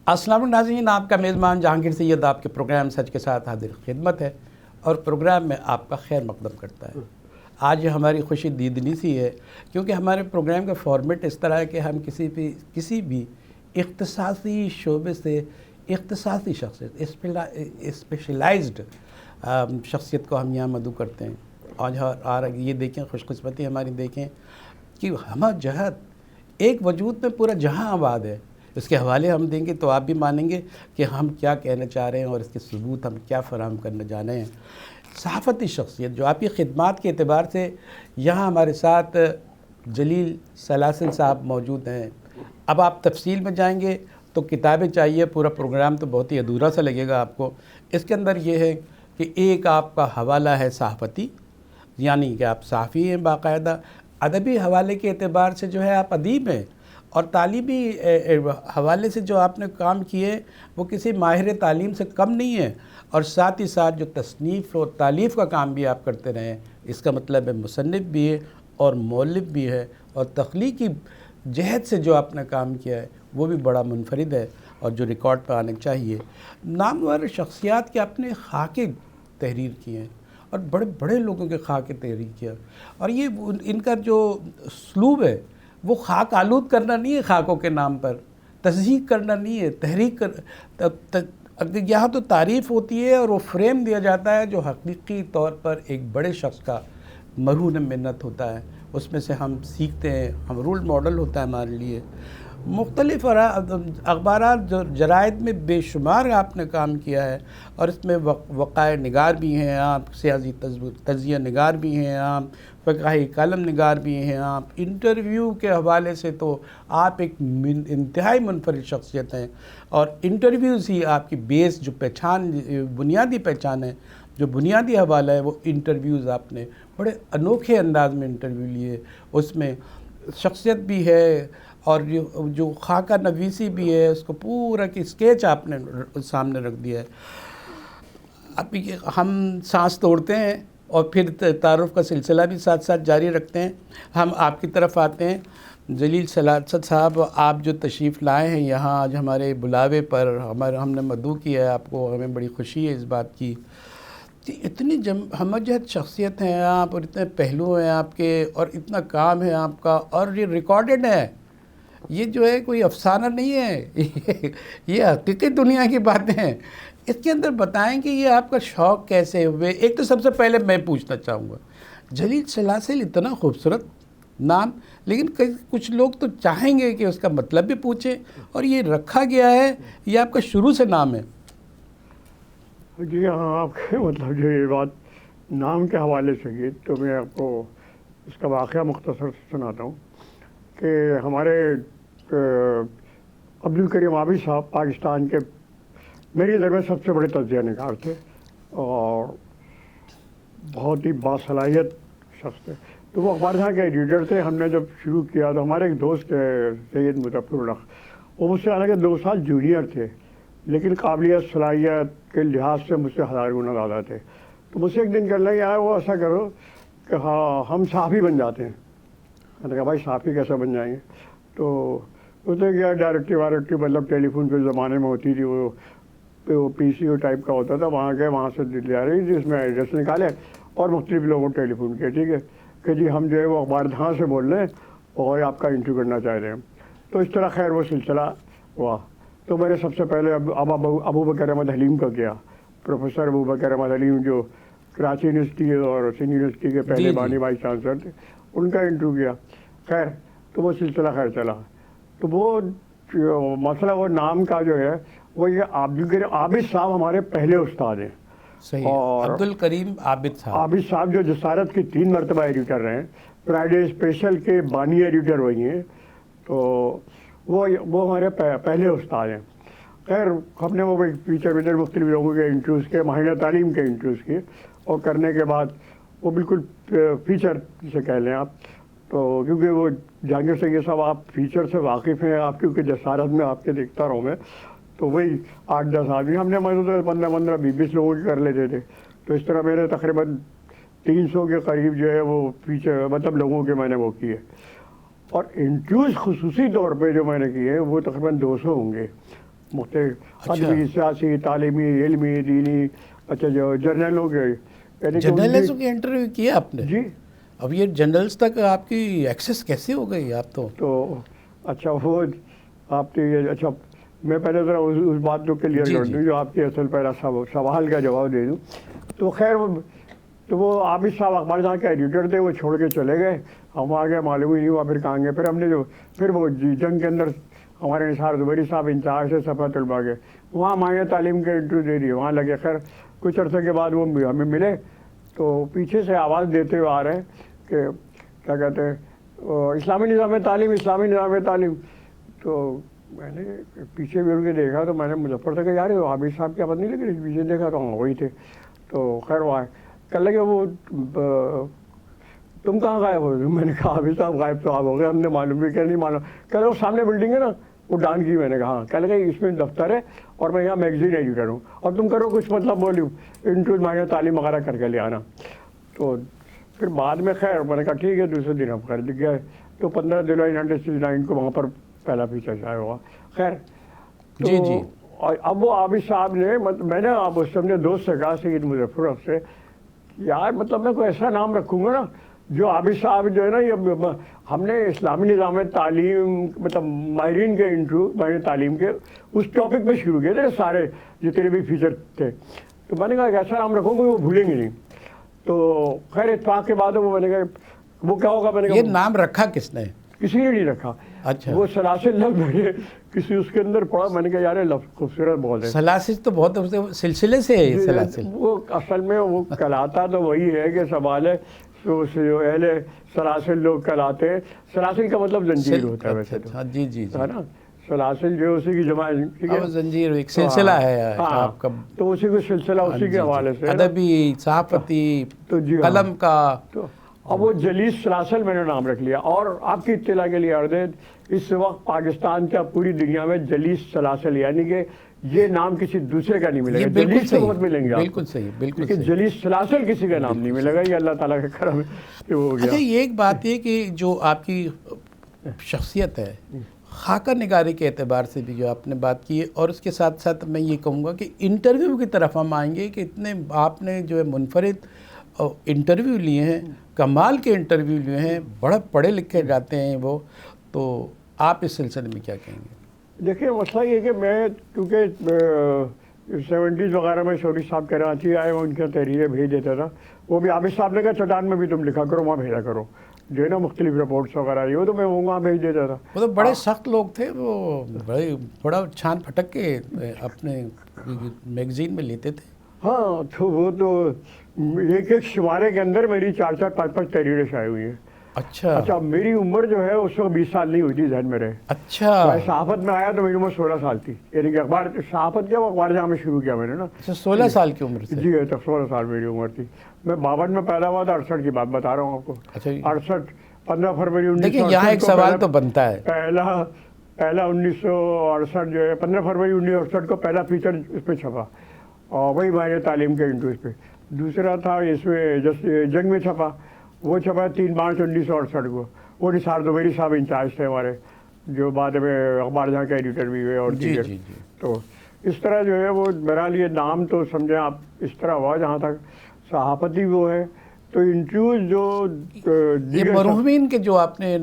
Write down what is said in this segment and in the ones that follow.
السلام علیکم ناظرین، آپ کا میزبان جہانگیر سید آپ کے پروگرام سچ کے ساتھ حاضر خدمت ہے اور پروگرام میں آپ کا خیر مقدم کرتا ہے۔ آج ہماری خوشی دیدنی سی ہے کیونکہ ہمارے پروگرام کا فارمیٹ اس طرح ہے کہ ہم کسی بھی اختصاصی شعبے سے اختصاصی شخصیت اسپیشلائزڈ شخصیت کو ہم یہاں مدعو کرتے ہیں۔ آج یہ دیکھیں، خوش قسمتی ہماری دیکھیں کہ ہمہ جہت ایک وجود میں پورا جہاں آباد ہے۔ اس کے حوالے ہم دیں گے تو آپ بھی مانیں گے کہ ہم کیا کہنا چاہ رہے ہیں اور اس کے ثبوت ہم کیا فراہم کرنے جا رہے ہیں۔ صحافتی شخصیت جو آپ کی خدمات کے اعتبار سے یہاں ہمارے ساتھ جلیل سلاسل صاحب موجود ہیں۔ اب آپ تفصیل میں جائیں گے تو کتابیں چاہیے، پورا پروگرام تو بہت ہی ادھورا سا لگے گا آپ کو۔ اس کے اندر یہ ہے کہ ایک آپ کا حوالہ ہے صحافتی، یعنی کہ آپ صحافی ہیں باقاعدہ، ادبی حوالے کے اعتبار سے جو ہے آپ ادیب ہیں، اور تعلیمی حوالے سے جو آپ نے کام کیے وہ کسی ماہر تعلیم سے کم نہیں ہے، اور ساتھ ہی ساتھ جو تصنیف اور تالیف کا کام بھی آپ کرتے رہے ہیں۔ اس کا مطلب ہے مصنف بھی ہے اور مؤلف بھی ہے، اور تخلیقی جہت سے جو آپ نے کام کیا ہے وہ بھی بڑا منفرد ہے اور جو ریکارڈ پہ آنے چاہیے۔ نامور شخصیات کے اپنے خاکے تحریر کیے ہیں اور بڑے بڑے لوگوں کے خاکے تحریر کیا، اور یہ ان کا جو اسلوب ہے وہ خاک آلود کرنا نہیں ہے، خاکوں کے نام پر تصحیح کرنا نہیں ہے، تحریک یہاں تو تعریف ہوتی ہے اور وہ فریم دیا جاتا ہے جو حقیقی طور پر ایک بڑے شخص کا مرہون منت ہوتا ہے، اس میں سے ہم سیکھتے ہیں، ہم رول ماڈل ہوتا ہے ہمارے لیے۔ مختلف اخبارات جرائد میں بے شمار آپ نے کام کیا ہے، اور اس میں وقائع نگار بھی ہیں آپ، سیاسی تجزیہ نگار بھی ہیں آپ، فقاہی کالم نگار بھی ہیں آپ، انٹرویو کے حوالے سے تو آپ ایک انتہائی منفرد شخصیت ہیں، اور انٹرویوز ہی آپ کی بیس جو پہچان، بنیادی پہچان ہے، جو بنیادی حوالہ ہے وہ انٹرویوز آپ نے بڑے انوکھے انداز میں انٹرویو لیے، اس میں شخصیت بھی ہے اور جو خاکہ نویسی بھی ہے، اس کو پورا کی اسکیچ آپ نے سامنے رکھ دیا ہے۔ اب ہم سانس توڑتے ہیں اور پھر تعارف کا سلسلہ بھی ساتھ ساتھ جاری رکھتے ہیں۔ ہم آپ کی طرف آتے ہیں۔ جلیل سلاسل صاحب، آپ جو تشریف لائے ہیں یہاں آج ہمارے بلاوے پر، ہم نے مدعو کیا ہے آپ کو، ہمیں بڑی خوشی ہے اس بات کی کہ اتنی ہمہ جہت شخصیت ہیں آپ، اور اتنے پہلو ہیں آپ کے، اور اتنا کام ہے آپ کا، اور یہ ریکارڈڈ ہے، یہ جو ہے کوئی افسانہ نہیں ہے، یہ حقیقی دنیا کی باتیں ہیں۔ اس کے اندر بتائیں کہ یہ آپ کا شوق کیسے ہوئے؟ ایک تو سب سے پہلے میں پوچھنا چاہوں گا، جلیل سلاسل اتنا خوبصورت نام، لیکن کچھ لوگ تو چاہیں گے کہ اس کا مطلب بھی پوچھیں، اور یہ رکھا گیا ہے، یہ آپ کا شروع سے نام ہے؟ جی ہاں، آپ کے مطلب جو یہ بات نام کے حوالے سے کی تو میں آپ کو اس کا واقعہ مختصر سناتا ہوں کہ ہمارے عبدالکریم عابد صاحب پاکستان کے میری نظر میں سب سے بڑے تجزیہ نگار تھے اور بہت ہی باصلاحیت شخص تھے۔ تو وہ اخبار خاں کے ایڈیٹر تھے۔ ہم نے جب شروع کیا تو ہمارے ایک دوست سید مظفر الحق، وہ مجھ سے حالانکہ 2 سال جونیئر تھے، لیکن قابلیت صلاحیت کے لحاظ سے مجھ سے 1000 گنا زیادہ تھے۔ تو مجھ سے ایک دن کہنے لگے یار وہ ایسا کرو کہ ہاں ہم صحافی بن جاتے ہیں۔ میں نے کہا بھائی صحافی کیسے بن جائیں گے؟ تو اس نے کیا ڈائریکٹری مطلب ٹیلی فون کے زمانے میں ہوتی تھی، وہ پی سی او ٹائپ کا ہوتا تھا، وہاں گئے، وہاں سے دلی آ رہی تھی، اس میں ایڈریس نکالے اور مختلف لوگوں کو ٹیلی فون کیا، ٹھیک ہے کہ جی ہم جو ہے وہ اخبار دھاں سے بول رہے ہیں اور آپ کا انٹرویو کرنا چاہ رہے ہیں۔ تو اس طرح خیر وہ سلسلہ ہوا۔ تو میں نے سب سے پہلے ابو بکر احمد حلیم کا کیا، پروفیسر ابو بکر احمد حلیم جو کراچی یونیورسٹی اور سندھ یونیورسٹی کے پہلے بانی وائس چانسلر تھے، ان کا انٹرویو کیا۔ خیر تو وہ سلسلہ خیر چلا۔ تو وہ مسئلہ وہ نام کا جو ہے وہ یہ عبدالکریم عابد صاحب ہمارے پہلے استاد ہیں۔ صحیح، اور عبدالکریم عابد صاحب جو جسارت کی 3 مرتبہ ایڈیٹر رہے ہیں، فرائیڈے اسپیشل کے بانی ایڈیٹر وہی ہیں، تو وہ ہمارے پہلے استاد ہیں۔ خیر ہم نے وہ فیچر مختلف لوگوں کے انٹرویوز کے، ماہرین تعلیم کے انٹرویوز کیے، اور کرنے کے بعد وہ بالکل فیچر جسے کہہ لیں آپ، تو کیونکہ وہ جہانگیر سید صاحب آپ فیچر سے واقف ہیں، آپ کیونکہ جسارت میں آپ کے دیکھتا رہوں میں، تو وہی 8-10 آدمی ہم نے 15-15 20 لوگوں کے کر لیتے تھے۔ تو اس طرح میرے تقریباً 300 کے قریب جو ہے وہ فیچر مطلب لوگوں کے میں نے وہ کیے، اور انٹرویوز خصوصی طور پہ جو میں نے کیے وہ تقریباً 200 ہوں گے۔ مختلف ادبی، سیاسی، تعلیمی، علمی، دینی. اچھا جو جرنل لوگ ہیں، یعنی کہ جرنلسوں کی انٹرویو کیا آپ نے؟ جی. اب یہ جرنلس تک آپ کی ایکسیس کیسے ہو گئی آپ تو اچھا وہ آپ کی اچھا میں پہلے ذرا اس بات کو کلیئر کر دوں جو آپ کی اصل پہلا سوال کا جواب دے دوں. تو خیر تو وہ عابد صاحب اخبار جہاں کے ایڈیٹر تھے، وہ چھوڑ کے چلے گئے. ہم آگے معلوم ہی نہیں ہوا پھر کہاں گئے. پھر ہم نے پھر وہ جنگ کے اندر ہمارے نثار زبیری صاحب انچارج سے صفحہ طلباء کے، وہاں مائع تعلیم کے انٹرویو دے دیے، وہاں لگے. خیر کچھ عرصے کے بعد وہ ہمیں ملے تو پیچھے سے آواز دیتے ہوئے آ رہے ہیں کہ کیا کہتے ہیں اسلامی نظام تعلیم، اسلامی نظام تعلیم. تو میں نے پیچھے بھی ان کے دیکھا تو میں نے مظفر سے کہا یار عابد صاحب کی آواز نہیں لگ رہی. پیچھے دیکھا تو ہاں وہی تھے. تو خیر وہ آئے، کہنے لگے وہ تم کہاں غائب ہو؟ میں نے کہا عابد صاحب غائب تو آپ ہو گئے، ہم نے معلوم بھی کیا نہیں معلوم. کہہ رہے وہ سامنے بلڈنگ ہے نا وہ ڈان کی. میں نے کہا ہاں. کہنے لگے اس میں دفتر ہے اور میں یہاں میگزین ایڈیٹر ہوں اور تم کرو کچھ مطلب بولیو انٹرویو مائع تعلیم وغیرہ کر کے لے آنا. تو پھر بعد میں خیر میں نے کہا ٹھیک ہے. دوسرے دن اب خیر دکھ گیا تو 15 جولائی 1969 کو وہاں پر پہلا فیچر شائع ہوا. خیر جی جی. اب وہ عابد صاحب نے میں نے اب اس نے دوست سے کہا سید مظفر سے یار مطلب میں کوئی ایسا نام رکھوں گا نا جو عابد صاحب جو ہے نا یہ ہم نے اسلامی نظام تعلیم مطلب ماہرین کے انٹرویو ماہرین تعلیم کے اس ٹاپک پہ شروع کیے تھے سارے جتنے بھی فیچر تھے. تو میں نے کہا کہ ایسا نام رکھوں گا وہ بھولیں گے نہیں. تو خیر اتفاق کے بعد وہ میں نے کہا وہ کیا ہوگا. میں نے کہا یہ نام رکھا کس نے؟ کسی نے نہیں رکھا. اچھا وہ سلاسل لفظ میں نے کسی اس کے اندر پڑھا. میں نے کہا یار لفظ خوبصورت بہت ہے. سلاسل تو بہت سلسلے سے ہے. سلاسل وہ اصل میں وہ کہلاتا تو وہی ہے کہ سوال ہے جو اہل سلاسل لوگ کہلاتے ہیں. سلاسل کا مطلب زنجیر ہوتا ہے ویسے تو. جی جی ہے نا سلاسل جو اسی کی جمع زنجیر ایک سلسلہ ہے آپ کا. تو اسی کو سلسلہ اسی کے حوالے سے ادبی صحافتی قلم کا. اب وہ جلیس سلاسل میں نے نام رکھ لیا. اور آپ کی اطلاع کے لیے عرض ہے اس وقت پاکستان کا پوری دنیا میں جلیس سلاسل یعنی کہ یہ نام کسی دوسرے کا نہیں ملے گا. جلیس سے بہت ملیں گے. بالکل صحیح بالکل. لیکن جلیس سلاسل کسی کا نام نہیں ملے گا. یہ اللہ تعالیٰ کا کرم ہے ہو گیا. اچھا یہ ایک بات یہ کہ جو آپ کی شخصیت ہے خاکہ نگاری کے اعتبار سے بھی جو آپ نے بات کی ہے اور اس کے ساتھ ساتھ میں یہ کہوں گا کہ انٹرویو کی طرف ہم آئیں گے کہ اتنے آپ نے جو ہے منفرد انٹرویو لیے ہیں، کمال کے انٹرویو لیے ہیں، بڑے پڑھے لکھے جاتے ہیں وہ. تو آپ اس سلسلے میں کیا کہیں گے؟ دیکھیے مسئلہ یہ کہ میں کیونکہ 70s وغیرہ میں شوری صاحب کراچی آئے وہ ان کے تحریریں بھیج دیتا تھا. وہ بھی عابد صاحب نے کہا چٹان میں بھی تم لکھا کرو وہاں بھیجا کرو جو ہے نا مختلف رپورٹس وغیرہ یہ تو میں وہاں بھیج دیتا تھا. وہ تو بڑے سخت لوگ تھے. وہ بڑا چھان پھٹک کے اپنے میگزین میں لیتے تھے. ہاں تو وہ تو ایک ایک شمارے کے اندر میری 4-4 5-5 تحریریں شائع ہوئی ہیں. اچھا میری عمر جو ہے اس وقت 20 سال نہیں ہوئی تھی ذہن میں رہے. اچھا میں صحافت میں آیا تو میری عمر 16 سال تھی. یعنی کہ اخبار صحافت کیا اخبار جہاں میں شروع کیا میں نے نا 16 سال کی عمر سے. جی تب 16 سال میری عمر تھی. میں 52 میں پیدا ہوا تھا. 68 کی بات بتا رہا ہوں آپ کو. 68 15 فروری 1968. دیکھیں یہاں ایک سوال تو بنتا ہے. پہلا 1968 جو ہے 15 فروری 1968 کو پہلا فیچر اس پہ چھپا اور وہی مائع تعلیم کے انٹرویو پہ. دوسرا تھا اس میں جنگ میں چھپا. وہ چھپا 3 مارچ 1968 کو. وہ نثار زبیری صاحب انچارج تھے ہمارے جو بعد میں اخبار جہاں کے ایڈیٹر بھی ہوئے اور دیگر. تو اس طرح جو ہے وہ بہرحال یہ نام تو سمجھیں آپ اس طرح ہوا. جہاں تک صحافتی وہ ہے تو انٹرویوز جو یہ مرحومین کے جو آپ نے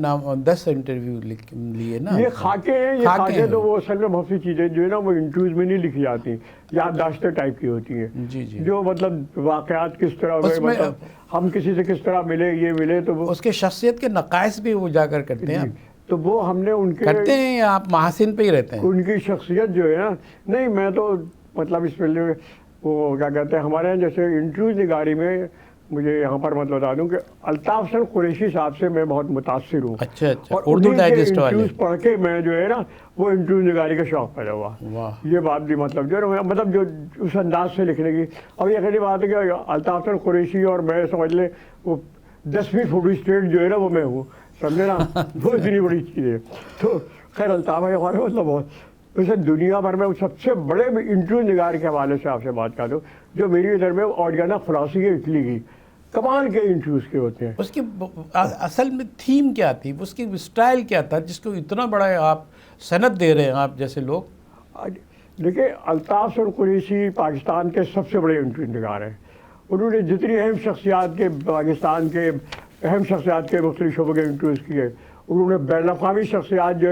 10 انٹرویو لیے نا یہ خاکے ہیں. یہ خاکے تو وہ اصل میں بہت سی چیزیں جو ہے نا وہ انٹرویوز میں نہیں لکھی جاتی، یادداشتیں ٹائپ کی ہوتی ہیں. جی جی. جو مطلب واقعات کس طرح ہوئے، مطلب ہم کسی سے کس طرح ملے یہ ملے تو وہ اس کے شخصیت کے نقائص بھی وہ اجاگر کرتے ہیں. تو وہ ہم نے ان کے کرتے ہیں یا آپ محاسن پہ ہی رہتے ہیں؟ ان کی شخصیت جو ہے نا نہیں میں تو مطلب اس میں وہ کیا کہتے ہیں ہمارے یہاں جیسے انٹرویو نگاری میں مجھے یہاں پر مطلب بتا دوں کہ الطاف حسن قریشی صاحب سے میں بہت متاثر ہوں. اچھا اور اردو ڈائجسٹ والے انٹرویوز پڑھ کے میں جو ہے نا وہ انٹرویو نگاری کا شوق پیدا ہوا. یہ بات بھی مطلب جو ہے مطلب جو اس انداز سے لکھنے کی. اب یہ اگلی بات ہے کہ الطاف حسن قریشی اور میں سمجھ لیں وہ 10ویں فوٹو اسٹیٹ جو ہے نا وہ میں ہوں. سمجھے نا وہ اتنی بڑی چیز ہے. تو خیر الطاف ہے ہمارے مطلب بہت ویسے دنیا بھر میں سب سے بڑے انٹرویو نگار کے حوالے سے آپ سے بات کر دوں جو میری ادھر میں آڈیانا فراسی ہے اٹلی کی. کمال کے انٹرویوز کے ہوتے ہیں. اس کی اصل میں تھیم کیا تھی، اس کی اسٹائل کیا تھا جس کو اتنا بڑا آپ سند دے رہے ہیں آپ جیسے لوگ؟ دیکھیے الطاف سر قریشی پاکستان کے سب سے بڑے انٹرویو نگار ہیں. انہوں نے جتنی اہم شخصیات کے پاکستان کے اہم شخصیات کے مختلف شعبوں کے انٹرویوز کیے. انہوں نے بین الاقوامی شخصیات جو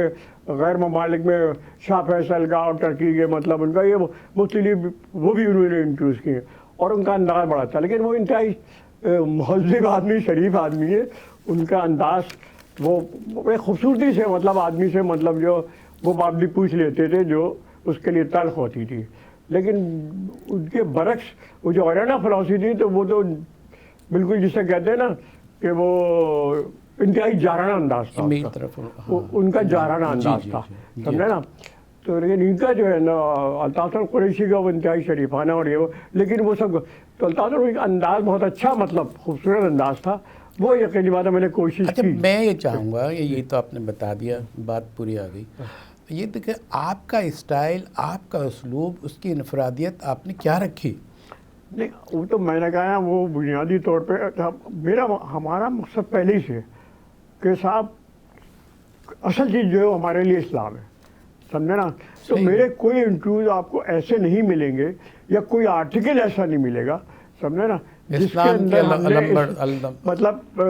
غیر ممالک میں شاہ فیصل کا اور ٹرکی کے مطلب ان کا یہ مختلف وہ بھی انہوں نے انٹرویوز کیے اور ان کا انداز بڑا تھا. لیکن وہ انتہائی مہذب آدمی، شریف آدمی ہے. ان کا انداز وہ بڑے خوبصورتی سے مطلب آدمی سے مطلب جو وہ بات بھی پوچھ لیتے تھے جو اس کے لیے تلخ ہوتی تھی. لیکن ان کے برعکس وہ جو ارینا فلاسفی تھی تو وہ تو بالکل جسے کہتے ہیں نا کہ وہ انتہائی جارانہ انداز تھا ان کا جارانہ انداز تھا، سمجھے نا. تو لیکن ان کا جو ہے نا الطاف قریشی کا وہ انتہائی شریفانہ اور یہ وہ، لیکن وہ سب تو الطاف کا انداز بہت اچھا مطلب خوبصورت انداز تھا. وہ یقینی بات ہے میں نے کوشش کی. میں یہ چاہوں گا یہ تو آپ نے بتا دیا، بات پوری آ گئی. یہ دیکھیں آپ کا اسٹائل، آپ کا اسلوب، اس کی انفرادیت آپ نے کیا رکھی؟ نہیں وہ تو میں نے کہا وہ بنیادی طور پہ ہمارا مقصد پہلے ہی سے کہ صاحب اصل چیز جو ہے ہمارے لیے اسلام ہے، سمجھے نا. تو میرے کوئی انٹرویوز آپ کو ایسے نہیں ملیں گے یا کوئی آرٹیکل ایسا نہیں ملے گا، سمجھے نا، جس کے اندر مطلب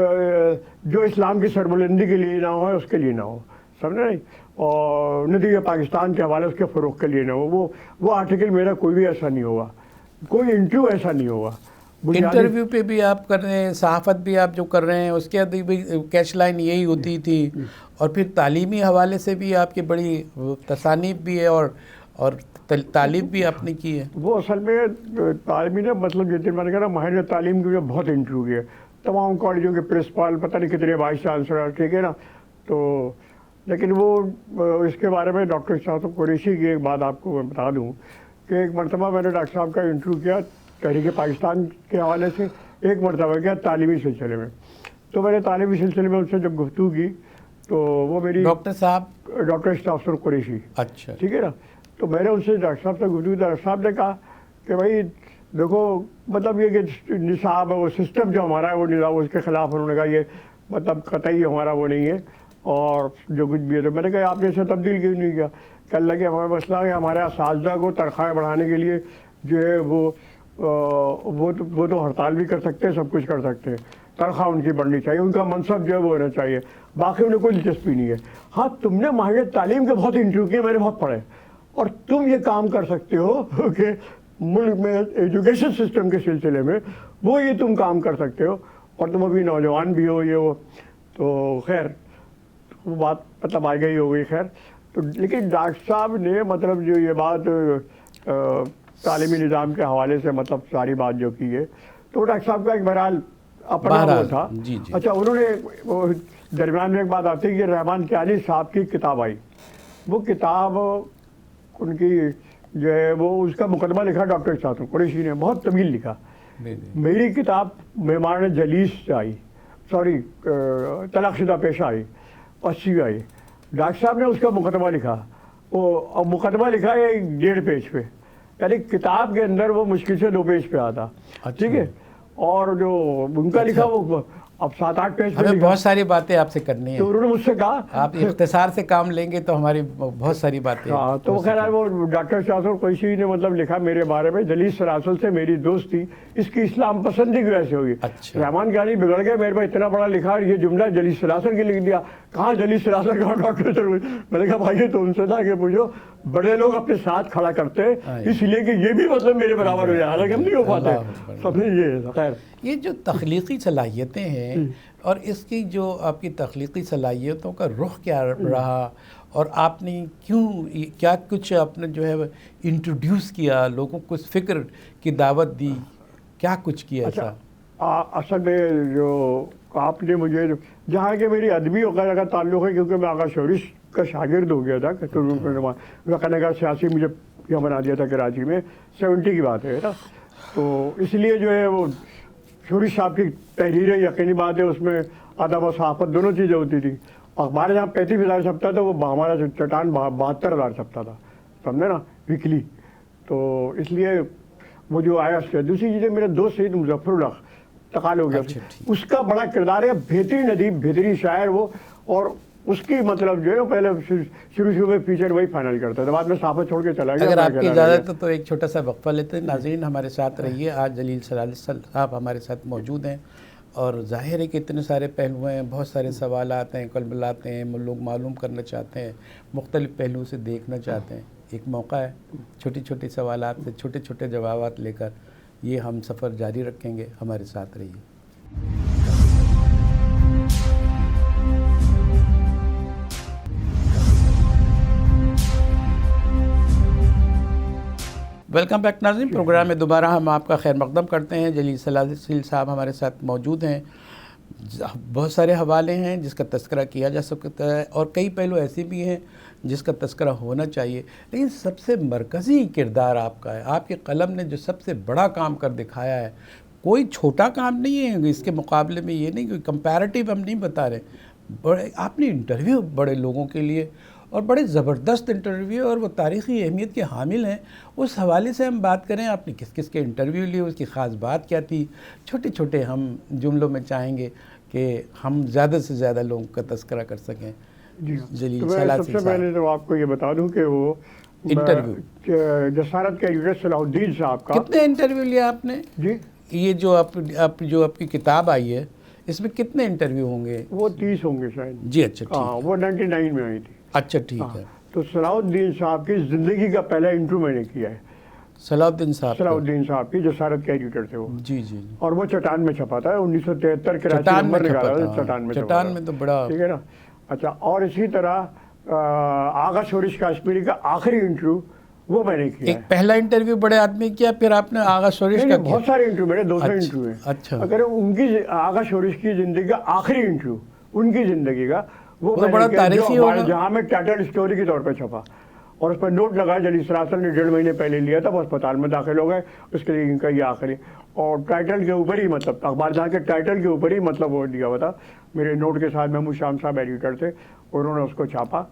جو اسلام کی سربلندی کے لیے نہ ہو اس کے لیے نہ ہو، سمجھے نہیں، اور نتیجہ پاکستان کے حوالے اس کے فروغ کے لیے نہ ہو. وہ آرٹیکل میرا کوئی بھی ایسا نہیں ہوگا، کوئی انٹرویو ایسا نہیں ہوگا. انٹرویو پہ بھی آپ کر رہے ہیں، صحافت بھی آپ جو کر رہے ہیں، اس کے اندر بھی کیچ لائن یہی ہوتی تھی. اور پھر تعلیمی حوالے سے بھی آپ کی بڑی تصانیف بھی ہے اور تعلیم بھی آپ نے کی ہے. وہ اصل میں تعلیمی نے مطلب جتنے میں نے کہا نا ماہر تعلیم کے بہت انٹرویو کیے، تمام کالجوں کے پرنسپل پتہ نہیں کتنے وائس چانسلر، ٹھیک ہے نا. تو لیکن وہ اس کے بارے میں ڈاکٹر شاہ قریشی کی ایک بات آپ کو میں بتا دوں کہ ایک مرتبہ میں نے ڈاکٹر صاحب کا انٹرویو کیا تحریک پاکستان کے حوالے سے، ایک مرتبہ کیا تعلیمی سلسلے میں. تو میں نے تعلیمی سلسلے میں ان سے جب گفتگو کی تو وہ میری ڈاکٹر صاحب ڈاکٹر اشتاف قریشی، اچھا ٹھیک ہے نا. تو میں نے ان سے ڈاکٹر صاحب سے گفتگو، ڈاکٹر صاحب نے کہا کہ بھائی دیکھو مطلب یہ کہ نصاب ہے وہ سسٹم جو ہمارا ہے وہ نظام اس کے خلاف انہوں نے کہا یہ مطلب قطعی ہمارا وہ نہیں ہے اور جو کچھ بھی ہے. تو میں نے کہا آپ نے اسے تبدیل کیوں نہیں کیا؟ کہنے لگے ہمارا مسئلہ ہے ہمارے اساتذہ کو تنخواہیں بڑھانے کے لیے جو ہے وہ تو ہڑتال بھی کر سکتے ہیں، سب کچھ کر سکتے ہیں، تنخواہ ان کی بڑھنی چاہیے، ان کا منصب جو ہے وہ ہونا چاہیے، باقی انہیں کوئی دلچسپی نہیں ہے. ہاں تم نے ماہر تعلیم کے بہت انٹرویو کیے، میں نے بہت پڑھے، اور تم یہ کام کر سکتے ہو کہ ملک میں ایجوکیشن سسٹم کے سلسلے میں وہ یہ تم کام کر سکتے ہو، اور تم ابھی نوجوان بھی ہو یہ وہ. تو خیر وہ بات مطلب آ گئی ہو گئی. خیر تو لیکن ڈاکٹر صاحب نے مطلب جو یہ بات تعلیمی نظام کے حوالے سے مطلب ساری بات جو کی ہے تو ڈاکٹر صاحب کا ایک بہرحال اپنا وہ تھا. اچھا انہوں نے درمیان میں ایک بات آتی ہے کہ رحمان کیانی صاحب کی کتاب آئی، وہ کتاب ان کی جو ہے وہ اس کا مقدمہ لکھا ڈاکٹر شاہ قریشی نے، بہت طویل لکھا. میری کتاب مہمان جلیس سے آئی، سوری طلاق شدہ پیشہ آئی، 80 آئی. ڈاکٹر صاحب نے اس کا مقدمہ لکھا، وہ مقدمہ لکھا ہے 1.5 پیج پہ، یعنی کتاب کے اندر وہ مشکل سے 2 پیج پہ آتا، ٹھیک ہے. اور جو ان کا لکھا وہ اب 7-8 پیج پہ. ہمیں بہت ساری باتیں آپ سے کرنی ہیں، تو انہوں نے مجھ سے کہا آپ اختصار سے کام لیں گے تو ہماری بہت ساری باتیں. ہاں تو خیر وہ ڈاکٹر شاہ قریشی نے مطلب لکھا میرے بارے میں، جلیس سلاسل سے میری دوستی اس کی اسلام پسندی کی وجہ سے ہوئی. رحمان کیانی بگڑ گئے میرے پاس، اتنا بڑا لکھا یہ جملہ جلیس سلاسل کی لکھ دیا. کہاں جلیس سلاسل کہاں ڈاکٹر؟ میں نے کہا بھائی تو ان سے تھا کہ پوچھو بڑے لوگ اپنے ساتھ کھڑا کرتے اس لیے کہ یہ بھی مطلب میرے برابر ہو جائے، حالانکہ ہم نہیں ہو پاتے. سمجھے یہ خیر یہ جو تخلیقی صلاحیتیں ہیں اور اس کی جو آپ کی تخلیقی صلاحیتوں کا رخ کیا رہا، اور آپ نے کیا کچھ آپ نے جو ہے انٹروڈیوس کیا، لوگوں کو اس فکر کی دعوت دی، کیا کچھ کیا ایسا؟ اصل میں جو آپ نے مجھے جہاں کہ میری ادبی وغیرہ کا تعلق ہے کیونکہ میں آغا شورش کا شاگرد ہو گیا تھا، وقت سیاسی مجھے یہاں بنا دیا تھا کراچی میں، 70 کی بات ہے نا. تو اس لیے جو ہے وہ شورش صاحب کی تحریریں یقینی بات ہے اس میں ادب و صحافت دونوں چیزیں ہوتی تھی. اخبار جہاں 35,000 چھپتا تھا وہ ہمارا چٹان 72,000 چھپتا تھا، سمجھے نا، ویکلی. تو اس لیے وہ جو آیا اس کے دوسری چیزیں میرے دوست سید مظفر اللہ انتقال ہو گیا، اس کا بڑا کردار ہے، بہترین ادیب، بہترین شاعر وہ، اور اس کی مطلب جو ہے پہلے شروع میں فیچر وہی فائنل کرتا تھا، بعد میں صحافت چھوڑ کے چلا گیا. اگر آپ کی اجازت ہو تو ایک چھوٹا سا وقفہ لیتے ہیں. ناظرین ہمارے ساتھ رہیے. آج جلیل سلال صاحب ہمارے ساتھ موجود ہیں اور ظاہر ہے کہ اتنے سارے پہلو ہیں، بہت سارے سوالات ہیں، کل ملاتے ہیں، لوگ معلوم کرنا چاہتے ہیں، مختلف پہلو سے دیکھنا چاہتے ہیں. ایک موقع ہے چھوٹی چھوٹی سوالات سے چھوٹے چھوٹے جوابات لے کر یہ ہم سفر جاری رکھیں گے. ہمارے ساتھ رہیے. ویلکم بیک ناظرین. پروگرام میں دوبارہ ہم آپ کا خیر مقدم کرتے ہیں. جلیل سلال صاحب ہمارے ساتھ موجود ہیں. بہت سارے حوالے ہیں جس کا تذکرہ کیا جا سکتا ہے اور کئی پہلو ایسے بھی ہیں جس کا تذکرہ ہونا چاہیے، لیکن سب سے مرکزی کردار آپ کا ہے. آپ کے قلم نے جو سب سے بڑا کام کر دکھایا ہے، کوئی چھوٹا کام نہیں ہے. اس کے مقابلے میں یہ نہیں، کوئی کمپیریٹیو ہم نہیں بتا رہے. بڑے آپ نے انٹرویو بڑے لوگوں کے لیے اور بڑے زبردست انٹرویو اور وہ تاریخی اہمیت کے حامل ہیں. اس حوالے سے ہم بات کریں، آپ نے کس کس کے انٹرویو لیے، اس کی خاص بات کیا تھی؟ چھوٹے چھوٹے ہم جملوں میں چاہیں گے کہ ہم زیادہ سے زیادہ لوگوں کا تذکرہ کر سکیں. جی جلیل سب سے پہلے تو آپ کو یہ بتا دوں کہ وہ انٹرویو جسارت کے ایڈیٹر صلاح الدین صاحب کا. کتنے انٹرویو لیا آپ نے؟ جی یہ جو آپ کی کتاب آئی ہے اس میں کتنے انٹرویو ہوں گے؟ وہ 30 ہوں گے شاید. جی اچھا ٹھیک. ہاں وہ 99 میں آئی تھی. اچھا ٹھیک ہے. تو صلاح الدین صاحب کی زندگی کا پہلا انٹرویو میں نے کیا ہے. صلاح الدین صاحب کی جسارت کے ایڈیٹر تھے وہ. جی جی. اور وہ چٹان میں چھپا تھا 1973 کے چٹان میں تو بڑا ٹھیک ہے نا. اچھا اور اسی طرح آغا شورش کاشمیری کا آخری انٹرویو وہ میں نے کیا. ایک پہلا انٹرویو بڑے آدمی کیا، پھر آپ نے آغا شورش کا کیا؟ بہت سارے انٹرویو میرے 200 انٹرویو ہیں. اچھا. اگر ان کی آغا شورش کی زندگی کا آخری انٹرویو ان کی زندگی کا وہ بڑا تاریخی ہوگا، جہاں میں ٹائٹل اسٹوری کے طور پہ چھپا اور اس پر نوٹ لگا. جلیل سلاسل نے 1.5 مہینے پہلے لیا تھا، وہ اسپتال میں داخل ہو گئے، اس کے لیے ان کا یہ آخری. اور ٹائٹل کے اوپر ہی مطلب اخبار جہاں کے ٹائٹل کے اوپر ہی مطلب وہ دیا ہوا تھا. میرے نوٹ کے ساتھ محمود شام صاحب ایڈیٹر تھے، انہوں نے اس کو چھاپا.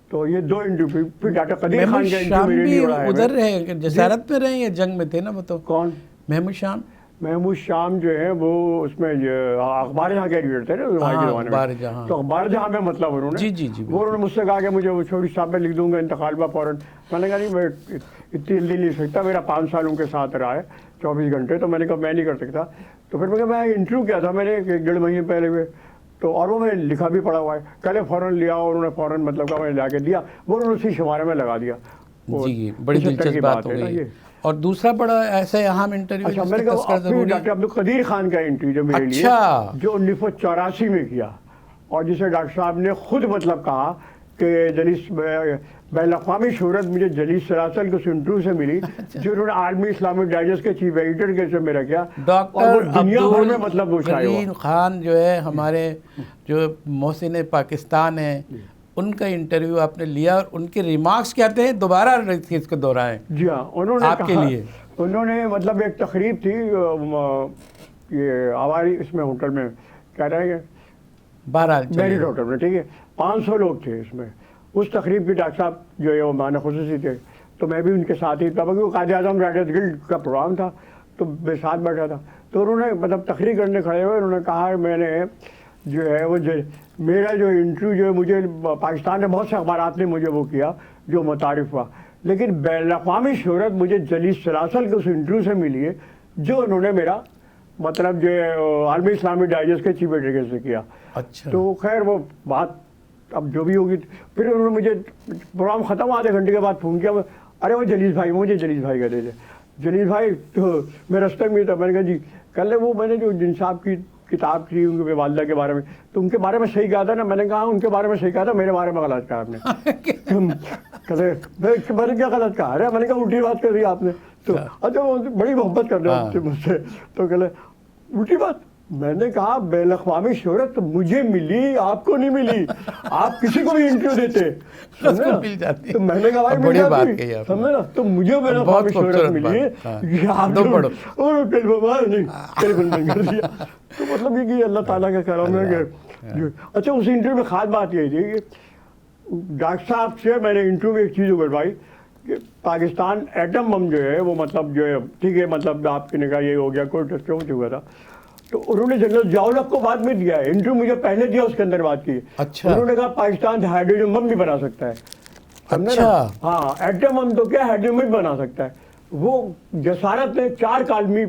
تو یہ 2 انٹرویو. پھر ڈاکٹر قدیر خان کا انٹرویو میرے لیے بڑا ہے. ادھر رہے جسارت میں رہے یا جنگ میں تھے نا؟ وہ تو کون؟ محمود شام. محمود شام جو ہے وہ اس میں اخبار جہاں کے ایڈیٹر تھے نا اخبار جہاں. تو اخبار جہاں میں مطلب انہوں نے وہ انہوں نے مجھ سے کہا کہ مجھے وہ چھوٹی صاحب میں لکھ دوں گا انتقال با فوراً. میں نے کہا نہیں میں اتنی جلدی نہیں سکتا، میرا 5 سال ان کے ساتھ رہا ہے 24 گھنٹے. تو میں نے کہا میں نہیں کر سکتا. تو پھر میں انٹرویو کیا تھا میں نے 1.5 مہینے پہلے ہوئے تو، اور وہ میں لکھا بھی پڑا ہوا ہے. کل فوراً لیا اور انہوں نے فوراً مطلب کہ میں لا کے دیا، وہ انہوں نے اسی شمارے میں لگا دیا. جی بڑی دلچسپ بات ہو گئی. اور دوسرا بڑا ایسا اہم انٹرویو اچھا میں نے کہا ڈاکٹر عبدالقدیر خان کا انٹرویو جو میرے لیے جو 1984 میں کیا، اور جسے ڈاکٹر صاحب نے خود مطلب کہا کہ بین الاقوامی شہرت مجھے جلیل سلاسل کو انٹرویو سے ملی جو انہوں نے عالمی اسلامک ڈائجسٹ کے چیف ایڈیٹر کے سے میرا کیا. ڈاکٹر عبدالقدیر خان جو ہے ہمارے جو محسن پاکستان ہیں، ان کا انٹرویو آپ نے لیا اور ان کے ریمارکس کیا تھے؟ دوبارہ اس کو دہرائیں. جی ہاں انہوں نے آپ کے لیے انہوں نے مطلب ایک تقریب تھی یہ آواری اس میں ہوٹل میں کہہ رہے ہیں بہرحال میرٹ ہوٹل میں، ٹھیک ہے 500 لوگ تھے اس میں. اس تقریب کی ڈاکٹر صاحب جو ہے وہ معنی خصوصی تھے، تو میں بھی ان کے ساتھ ہی تھا کیونکہ قائد اعظم رائٹرز گلڈ کا پروگرام تھا تو میں ساتھ بیٹھا تھا. تو انہوں نے مطلب تقریر کرنے کھڑے ہوئے، انہوں نے کہا میں نے جو ہے وہ میرا جو انٹرویو جو ہے مجھے پاکستان میں بہت سے اخبارات نے مجھے وہ کیا جو متعارف ہوا، لیکن بین الاقوامی شہرت مجھے جلیل سلاسل کے اس انٹرویو سے ملی ہے جو انہوں نے میرا مطلب جو عالمی اسلامی ڈائجسٹ کے چیف ایڈیٹر سے کیا. اچھا. تو خیر وہ بات اب جو بھی ہوگی. پھر انہوں نے مجھے پروگرام ختم آدھے گھنٹے کے بعد فون کیا، ارے وہ جلیل بھائی، مجھے جلیل بھائی کہتے تھے. جلیل بھائی تو میں راستے میں تھا، میں نے کہا جی کل وہ میں نے جو جن صاحب کی کتاب کی ان کے والدہ کے بارے میں، تو ان کے بارے میں صحیح کہا تھا نا؟ میں نے کہا ان کے بارے میں صحیح کہا تھا، میرے بارے میں غلط کہا آپ نے. میں نے کیا غلط کہا؟ ارے میں نے کہا الٹی بات کر دی آپ نے. تو اچھا وہ بڑی محبت کر رہے ہیں مجھ سے، تو کہ الٹی بات. میں نے کہا بین الاقوامی شہرت مجھے ملی، آپ کو نہیں ملی. آپ کسی کو بھی انٹرویو دیتے تو میں نے کہا بھائی مل جاتی، سمجھے نا؟ تو مجھے بین الاقوامی شہرت ملی ہے. تو مطلب یہ کہ اللہ تعالیٰ کا کرم ہے کہ اچھا اس انٹرویو میں خاص بات یہ تھی کہ ڈاکٹر صاحب سے میں نے انٹرویو میں ایک چیز بتوائی کہ پاکستان ایٹم بم جو ہے وہ مطلب جو ہے ٹھیک ہے مطلب آپ نے کہا یہ ہو گیا کوئی ٹیسٹ ہو چکا تھا. تو انہوں نے جنرل ضیاء کو بعد میں دیا ہے انٹرویو، مجھے پہلے دیا، اس کے اندر بات کی. اچھا. انہوں نے کہا پاکستان ہائیڈروجن بم بھی بنا سکتا ہے. اچھا. ہاں ایٹم بم تو کیا ہائیڈروجن بم بھی بنا سکتا ہے. وہ جسارت نے 4 کالمی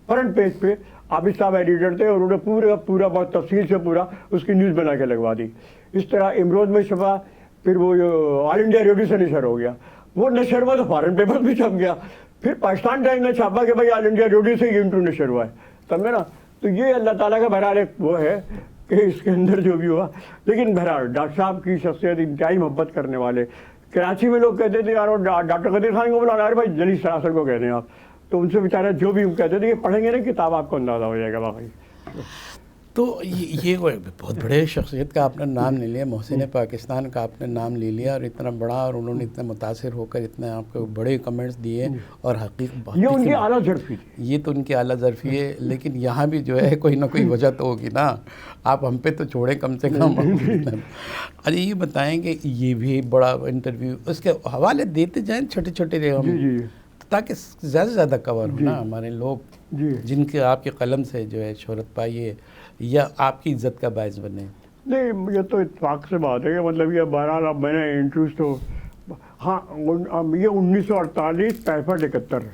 فرنٹ پیج پہ عابد صاحب ایڈیٹر تھے، اور انہوں نے پورا بہت تفصیل سے پورا اس کی نیوز بنا کے لگوا دی. اس طرح امروز میں چھپا، پھر وہ آل انڈیا ریڈیو سے نشر ہو گیا، وہ نشر ہوا تو فارن پیپر بھی چھپ گیا. پھر پاکستان ٹائمز نے چھاپا کہ بھائی آل انڈیا ریڈیو سے یہ انٹرویو نشر ہوا ہے. سمجھے نا. تو یہ اللہ تعالیٰ کا بہرحال ایک وہ ہے کہ اس کے اندر جو بھی ہوا. لیکن بہرحال ڈاکٹر صاحب کی شخصیت انتہائی محبت کرنے والے. کراچی میں لوگ کہتے تھے یار ڈاکٹر قدیر خان کو بلانا، ارے بھائی جلیل سراسر کو کہتے ہیں آپ. تو ان سے بیچارہ جو بھی کہتے تھے کہ پڑھیں گے نا کتاب آپ کو اندازہ ہو جائے گا واقعی. تو یہ بہت بڑے شخصیت کا آپ نے نام لے لیا، محسن پاکستان کا آپ نے نام لے لیا، اور اتنا بڑا، اور انہوں نے اتنے متاثر ہو کر اتنے آپ کو بڑے کمنٹس دیے، اور حقیقت یہ ان کی اعلیٰ ظرفی تھی. یہ تو ان کی اعلیٰ ظرفی ہے. لیکن یہاں بھی جو ہے کوئی نہ کوئی وجہ تو ہوگی نا. آپ ہم پہ تو چھوڑیں کم سے کم. اچھا یہ بتائیں کہ یہ بھی بڑا انٹرویو، اس کے حوالے دیتے جائیں چھوٹے چھوٹے ہم، تاکہ زیادہ سے زیادہ کور ہو نا ہمارے لوگ جن کے آپ کے قلم سے جو ہے شہرت پائی ہے یا آپ کی عزت کا باعث بنے. نہیں یہ تو اتفاق سے بات ہے کہ مطلب یہ بہرحال اب میں نے انٹرویوز تو ہاں یہ 1948 65 71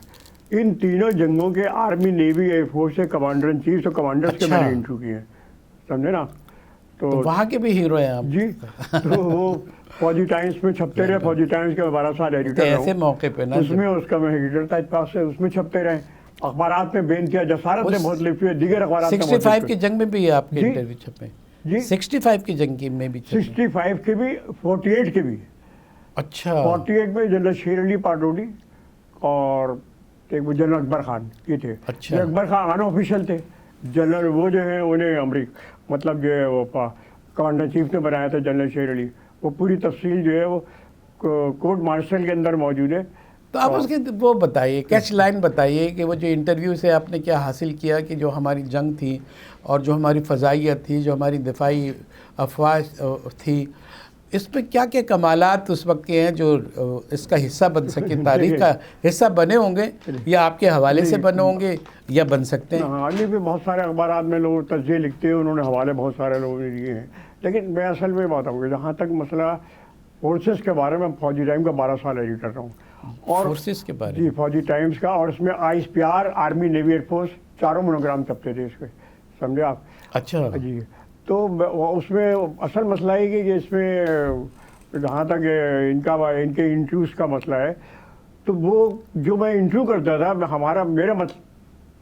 ان تینوں جنگوں کے آرمی نیوی ایئر فورس کے کمانڈر ان چیف اور کمانڈرز کے میں نے انٹرویو کیے ہیں. سمجھے نا. تو وہاں کے بھی ہیرو ہیں آپ. جی. تو وہ فوجی ٹائمز میں چھپتے رہے. فوجی ٹائمز کے 12 سال ایڈیٹر رہا. ایسے موقع پہ نا اس میں اس کا میں ایڈیٹر تھا اتفاق سے، اس میں چھپتے رہے. اخبارات میں بین کیا، جسارت سے بہت لکھی ہے، دیگر اخبارات میں 65 کی جنگ میں بھی آپ کے انٹرویو چھپے. جی 65 کی جنگ میں بھی 65 کے بھی 48 کے بھی. اچھا. 48 میں جنرل شیر علی پاٹوڈی اور ایک جنرل اکبر خان یہ تھے. اچھا. اکبر خان ان آفیشل تھے. جنرل وہ جو ہیں انہیں امریکہ مطلب جو ہے وہ کمانڈر چیف نے بنایا تھا جنرل شیر علی. وہ پوری تفصیل جو ہے وہ کورٹ مارشل کے اندر موجود ہے. تو آپ اس کے وہ بتائیے، کیچ لائن بتائیے کہ وہ جو انٹرویو سے آپ نے کیا حاصل کیا، کہ جو ہماری جنگ تھی اور جو ہماری فضائیت تھی، جو ہماری دفاعی افواج تھی، اس پہ کیا کیا کمالات اس وقت کے ہیں جو اس کا حصہ بن سکے، تاریخ کا حصہ بنے ہوں گے، یا آپ کے حوالے سے بنے ہوں گے یا بن سکتے ہیں. آگے بھی بہت سارے اخبارات میں لوگ تجزیے لکھتے ہیں، انہوں نے حوالے بہت سارے لوگوں نے دیے ہیں. لیکن میں اصل میں بات ہوں گی جہاں تک مسئلہ فورسز کے بارے میں، فوجی ٹائم کا 12 سال ایڈیٹر رہا ہوں. اور فورسز کے بارے جی فوجی ٹائمز کا، اور اس میں ISPR army navy air force چاروں مونوگرام چھپتے تھے اس کے. سمجھے آپ. اچھا. جی. تو اس میں اصل مسئلہ ہے کہ اس میں جہاں تک ان کے انٹرویوز کا مسئلہ ہے، تو وہ جو میں انٹرویو کرتا تھا میرا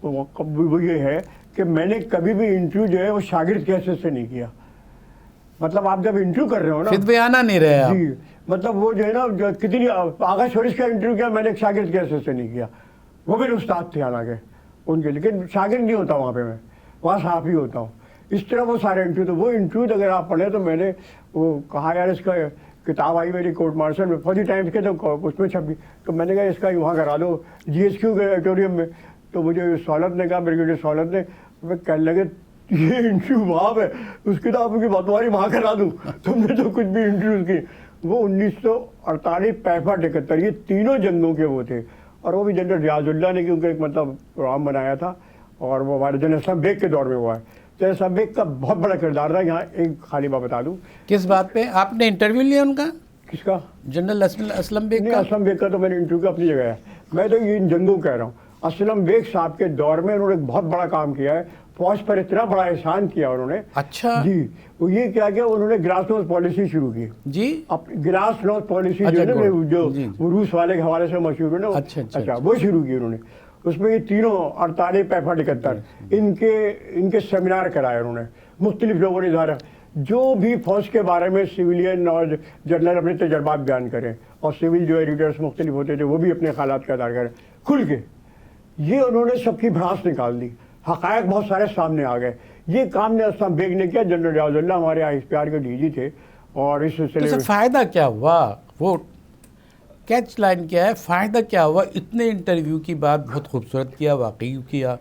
وہ یہ ہے کہ میں نے کبھی بھی انٹرویو جو ہے وہ شاگرد کے حیثیت سے نہیں کیا. مطلب آپ جب انٹرویو کر رہے ہو نا، فدویانہ نہیں رہے آپ. جی مطلب وہ جو ہے نا کتنی آغا شورش کا انٹرویو کیا میں نے ایک شاگرد کے حیثیت سے نہیں کیا. وہ میرے استاد تھے حالانکہ ان کے، لیکن شاگرد نہیں ہوتا وہاں پہ، میں وہاں صحافی ہوتا ہوں. اس طرح وہ سارے انٹرویو، تو وہ انٹرویو اگر آپ پڑھیں تو میں نے وہ کہا یار اس کا کتاب آئی میری کورٹ مارشل میں فوجی ٹائمز کے، تو اس میں چھپی. تو میں نے کہا اس کا وہاں کرا دو GSQ کے ایڈیٹوریم میں. تو مجھے سہولت نے کہا، بریگیڈیئر سہولت نے، میں کہنے لگے یہ انٹرویو وہاں پہ اس کتاب کی باتواری وہاں کرا دوں. تم نے تو کچھ بھی انٹرویوز کی. وہ 1948 65 71 یہ تینوں جنگوں کے وہ تھے. اور وہ بھی جنرل ریاض اللہ نے کیونکہ ایک مطلب پروگرام بنایا تھا، اور وہ ہمارے جنرل اسلم بیگ کے دور میں ہوا ہے. جنرل اسلم بیگ کا بہت بڑا کردار تھا. یہاں ایک خالی بات بتا دوں. کس بات پہ آپ نے انٹرویو لیا ان کا؟ کس کا؟ جنرل اسلم بیگ کا. اسلم بیگ کا تو میں نے انٹرویو اپنی جگہ ہے. میں تو ان جنگوں کہہ رہا ہوں. اسلم بیگ صاحب کے دور میں انہوں نے بہت بڑا کام کیا ہے. فوج پر اتنا بڑا احسان کیا انہوں نے. اچھا. جی وہ یہ کیا کہ انہوں نے گلاس نوز پالیسی شروع کی. جی گلاس نوز پالیسی جو ہے نا جو روس والے کے حوالے سے مشہور ہے نا. اچھا وہ شروع کی انہوں نے. اس میں یہ تینوں 48 65 71 ان کے سیمینار کرائے انہوں نے. مختلف لوگوں نے اظہار جو بھی فوج کے بارے میں سویلین اور جنرل اپنے تجربات بیان کریں، اور سول جو ایڈیٹرس مختلف ہوتے تھے وہ بھی اپنے خیالات کا اظہار کریں کھل کے. یہ انہوں نے سب کی بھڑاس نکال دی. حقائق بہت سارے سامنے آ گئے. یہ کام نے اسلم بیگ نے کیا. جنرل ریاض اللہ ہمارے ISPR کے DG تھے. اور اس سلسلے میں فائدہ کیا ہوا؟ وہ کیچ لائن کیا ہے؟ فائدہ کیا ہوا؟ اتنے انٹرویو کی بات بہت خوبصورت کیا، واقعی کیا.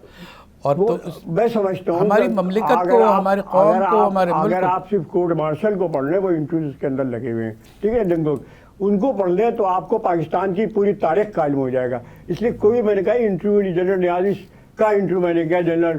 اور تو میں سمجھتا ہوں ہماری مملکت کو، ہمارے قوم کو، ہمارے ملک کو، اگر آپ صرف کورٹ مارشل کو پڑھ لیں، وہ انٹرویوز کے اندر لگے ہوئے ہیں، ٹھیک ہے، جنگوں ان کو پڑھ لیں تو آپ کو پاکستان کی پوری تاریخ معلوم ہو جائے گا. اس لیے کوئی میں نے کہا انٹرویو جنرل نیازی کا انٹرویو میں نے کیا، جنرل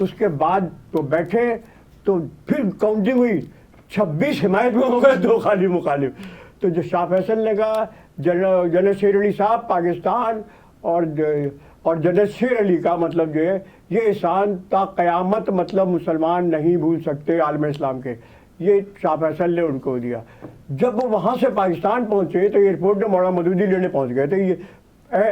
اس کے بعد تو بیٹھے تو پھر کاؤنٹنگ ہوئی، 26 حمایت میں ہو گئے، 2 خالی مخالف. تو جو شاہ فیصل نے کہا، جنرل شیر علی صاحب پاکستان اور جنرل شیر علی کا مطلب جو ہے یہ احسان تا قیامت مطلب مسلمان نہیں بھول سکتے عالم اسلام کے، یہ شاہ فیصل نے ان کو دیا. جب وہ وہاں سے پاکستان پہنچے تو ایئرپورٹ میں مولانا مودودی لینے پہنچ گئے تھے. یہ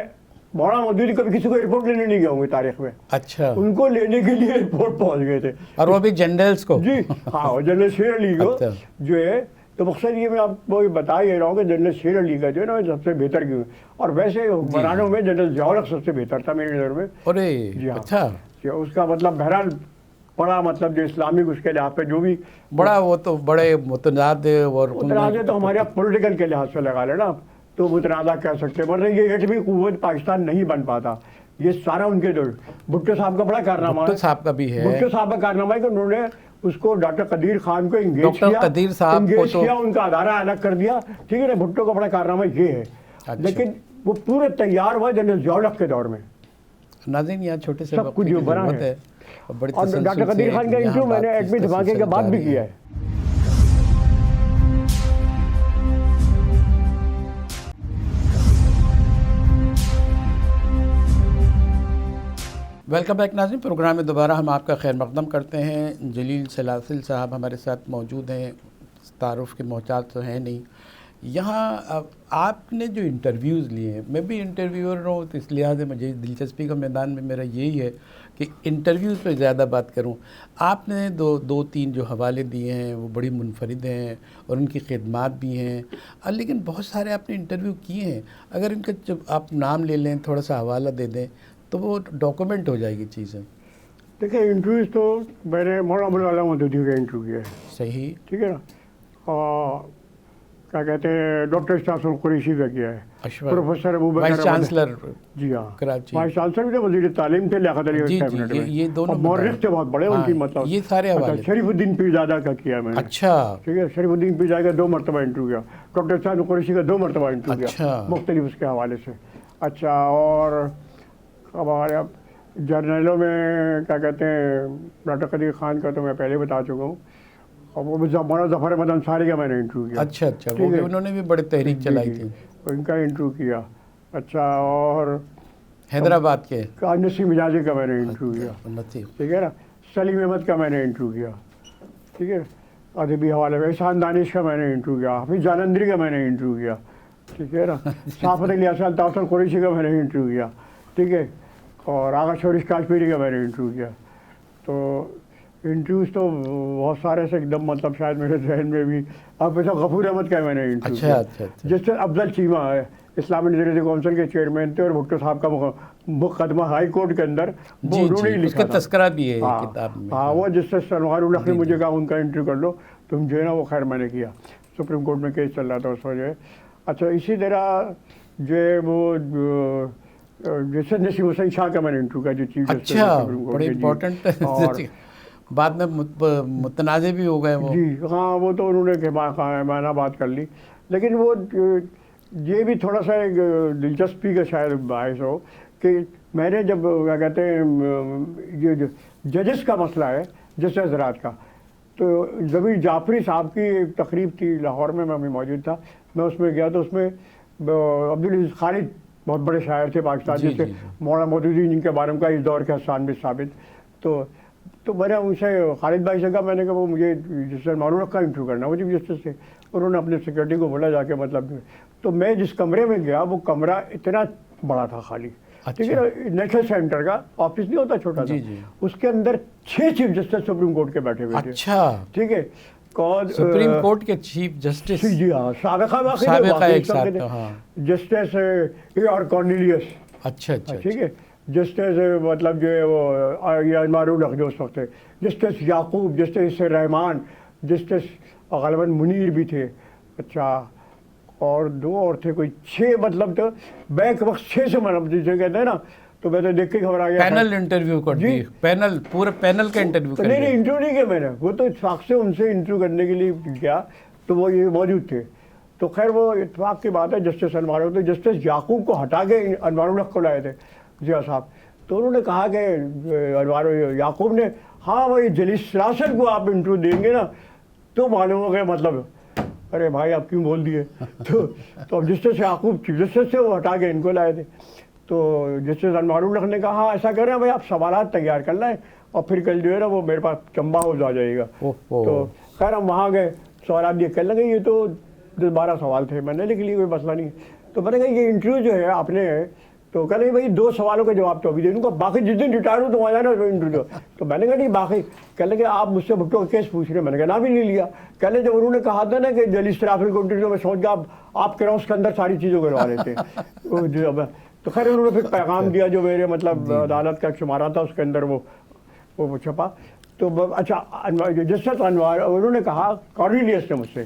مولانا مودودی کبھی کسی کو ایئرپورٹ لینے نہیں گئے ہوں گے تاریخ میں. اچھا. ان کو لینے کے لیے ایئرپورٹ پہنچ گئے تھے، اور وہ بھی جنرلز کو. جی ہاں، جنرل شیر علی کو جو ہے. تو مقصد یہ میں آپ کو بتا یہ رہا ہوں کہ جنرل شیر علی کا جو ہے نا سب سے بہتر کیوں، اور ویسے حکمرانوں میں جنرل ضیاء الحق سب سے بہتر تھا میری نظر میں. جی ہاں. اچھا. اس کا مطلب بہرحال بڑا مطلب جو اسلامک اس کے لحاظ پہ جو بھی بڑا، وہ تو بڑے متنازع اور متنازع تو ہمارے پولیٹیکل کے لحاظ سے لگا لینا تو متنازع کہہ سکتے ہیں، ورنہ یہ ایٹمی قوت پاکستان نہیں بن پاتا. یہ سارا ان کے دور. بھٹو صاحب کا بڑا کارنامہ ہے، بھٹو صاحب کا بھی ہے. بھٹو صاحب کا کارنامہ ہے کہ انہوں نے اس کو ڈاکٹر قدیر خان کو انگیج کیا، ان کا ادارہ الگ کر دیا. ٹھیک ہے نا، بھٹو کا بڑا کارنامہ یہ ہے. لیکن وہ پورے تیار ہوا جنرل ضیاء الحق کے دور میں. ناظرین یہاں چھوٹے سے سب کچھ جو بنا ہے. اور ڈاکٹر قدیر خان کا انٹرویو میں نے ایٹمی دھماکے کے بعد بھی کیا ہے. ویلکم بیک ناظرین، پروگرام میں دوبارہ ہم آپ کا خیر مقدم کرتے ہیں. جلیل سلاسل صاحب ہمارے ساتھ موجود ہیں، تعارف کے محتاج تو ہیں نہیں. یہاں آپ نے جو انٹرویوز لیے ہیں، میں بھی انٹرویور ہوں تو اس لحاظ سے مجھے دلچسپی کا میدان میں میرا یہی ہے کہ انٹرویوز پہ زیادہ بات کروں. آپ نے دو تین جو حوالے دیے ہیں وہ بڑی منفرد ہیں اور ان کی خدمات بھی ہیں، لیکن بہت سارے آپ نے انٹرویو کیے ہیں. اگر ان کا جب آپ نام لے لیں، تھوڑا سا حوالہ دے دیں تو وہ ڈاکومنٹ ہو جائے گی چیزیں. دیکھیں انٹرویوز تو میں نے مولانا مودودی کا انٹرویو کیا ہے. صحیح. ٹھیک ہے نا. اور کیا کہتے ہیں ڈاکٹر اشتاق القریشی کا کیا ہے. Professor Abubakar vice chancellor. جی ہاں، کراچی. وائس چانسلر بھی تھے، وزیر تعلیم تھے لیاقت علی کیبنٹ میں. یہ دونوں مورخ تھے بہت بڑے، ان کی مطلب یہ سارے حوالے. شریف الدین پیرزادہ کا کیا میں نے. اچھا. ٹھیک ہے، شریف الدین پیرزادہ کا 2 مرتبہ انٹرویو کیا. ڈاکٹر اشتاق القریشی کا 2 مرتبہ انٹرویو کیا، مختلف اس کے حوالے سے. اچھا. اور ہمارے جرنلوں میں کیا کہتے ہیں ڈاکٹر قدیر خان کا تو میں پہلے بتا چکا ہوں. اور وہ مولانا ظفر احمد انصاری کا میں نے انٹرویو کیا. اچھا اچھا. انہوں نے بھی بڑی تحریک چلائی تھی، ان کا انٹرویو کیا. اچھا. اور حیدرآباد کے نسیم حجازی کا میں نے انٹرویو کیا. ٹھیک ہے نا. سلیم احمد کا میں نے انٹرویو کیا. ٹھیک ہے. ادبی حوالے میں احسان دانش کا میں نے انٹرویو کیا. حفیظ جالندری کا میں نے انٹرویو کیا. ٹھیک ہے نا. صافت علی حسن الطاف القریشی کا میں نے انٹرویو کیا. ٹھیک ہے. اور آغا شورش کاشمیری کا میں نے انٹرویو کیا. تو انٹرویوز تو بہت سارے سے ایک دم مطلب شاید میرے ذہن میں بھی اب ایسا غفور احمد کا میں نے انٹرویو کیا. جس سے افضل چیمہ ہے، اسلامی لٹریسی کونسل کے چیئرمین تھے، اور بھٹو صاحب کا مقدمہ ہائی کورٹ کے اندر وہ انہوں نے لکھا تھا. تذکرہ بھی ہے کتاب میں. ہاں، وہ جس سے سلمان الحق نے مجھے کہا ان کا انٹرویو کر لو تم جو ہے نا، وہ خیر میں نے کیا. سپریم کورٹ میں کیس چل رہا تھا اس وجہ. اچھا. اسی طرح جو ہے وہ جیسے نسیم حسین شاہ کا میں نے انٹرویو کیا جو چیف جسٹس سپریم کورٹ کے. امپورٹنٹ بعد میں متنازع بھی ہو گئے وہ. جی ہاں، وہ تو انہوں نے معنی بات کر لی. لیکن وہ یہ بھی تھوڑا سا ایک دلچسپی کا شاید باعث ہو کہ میں نے جب کیا کہتے ہیں یہ جو ججز کا مسئلہ ہے جسٹس حضرات کا، تو ضمیر جعفری صاحب کی ایک تقریب تھی لاہور میں بھی موجود تھا. میں اس میں گیا تو اس میں عبدالعزیز خالد بہت بڑے شاعر تھے پاکستان، جیسے مولانا مودودی جن کے بارے میں کا اس دور کے حسان بن ثابت. تو میں نے ان سے خالد بھائی سے کہا، میں نے کہا وہ مجھے جسٹس معروف الحق کا انٹرویو کرنا. وہ چیف جسٹس تھے، انہوں نے اپنے سیکورٹی کو بولا جا کے مطلب. تو میں جس کمرے میں گیا وہ کمرہ اتنا بڑا تھا خالی. ٹھیک ہے. نیشنل سینٹر کا آفس نہیں ہوتا چھوٹا سا، اس کے اندر 6 چیف جسٹس سپریم کورٹ کے بیٹھے ہوئے تھے. اچھا. ٹھیک ہے. سپریم کورٹ کے چیف جسٹس. جی ہاں، سابقہ ایک ساتھ جسٹس اے آر کارنیلیس. اچھا اچھا. ٹھیک ہے. جسٹس مطلب جو ہے وہ معروف الحق جو اس وقت تھے، جسٹس یعقوب، جسٹس رحمان، جسٹس غالباً منیر بھی تھے. اچھا. اور 2 اور تھے کوئی 6 مطلب تو بیک وقت 6 سے مطلب جسے کہتے ہیں نا. تو میں تو دیکھ کے خبر آ گیا. پینل انٹرویو کر دی. پینل پورے پینل کا انٹرویو کر. نہیں انٹرویو نہیں کیا میں نے، وہ تو اتفاق سے ان سے انٹرویو کرنے کے لیے کیا، تو وہ یہ موجود تھے. تو خیر وہ اتفاق کی بات ہے. جسٹس انوار الحق، تو جسٹس یعقوب کو ہٹا کے انوار الحق کو لائے تھے ضیاء صاحب. تو انہوں نے کہا کہ انوار یعقوب نے ہاں وہی جلیس سلاسل کو آپ انٹرویو دیں گے نا تو معلوم ہو گیا مطلب ارے بھائی آپ کیوں بول دیے. تو اب جسٹس یعقوب چیف جسٹس سے وہ ہٹا کے ان کو لائے تھے. تو جسٹس انوار الحق نے کہا ہاں ایسا کریں بھائی آپ سوالات تیار کر لائیں اور پھر کل جو ہے نا وہ میرے پاس چمبا ہاؤس آ جائے گا. تو خیر ہم وہاں گئے, سوالات یہ کرنے لگے, یہ تو 10-12 سوال تھے, میں نے لکھ لی, کوئی مسئلہ نہیں. تو میں نے کہا یہ انٹرویو جو ہے آپ نے, تو کہہ لیں بھائی 2 سوالوں کا جواب تو ابھی دے دوں گا, باقی جس دن ریٹائر ہو تو وہاں جانا انٹرویو. تو میں نے کہا نہیں باقی, کہہ لیں کہ آپ مجھ سے بھٹو کا کیس پوچھ رہے ہیں, میں نے کہا نام بھی نہیں لیا. کہہ لیں جب انہوں نے کہا تھا نا کہ جلیس رافل کو انٹرویو, میں سوچ گیا آپ کراؤس کے اندر ساری چیزوں کروا لیتے. تو خیر انہوں نے پھر پیغام دیا جو میرے مطلب عدالت کا شمارہ تھا اس کے اندر وہ چھپا. تو اچھا جسٹس انوار انہوں نے کہا کارنیلیس نے مجھ سے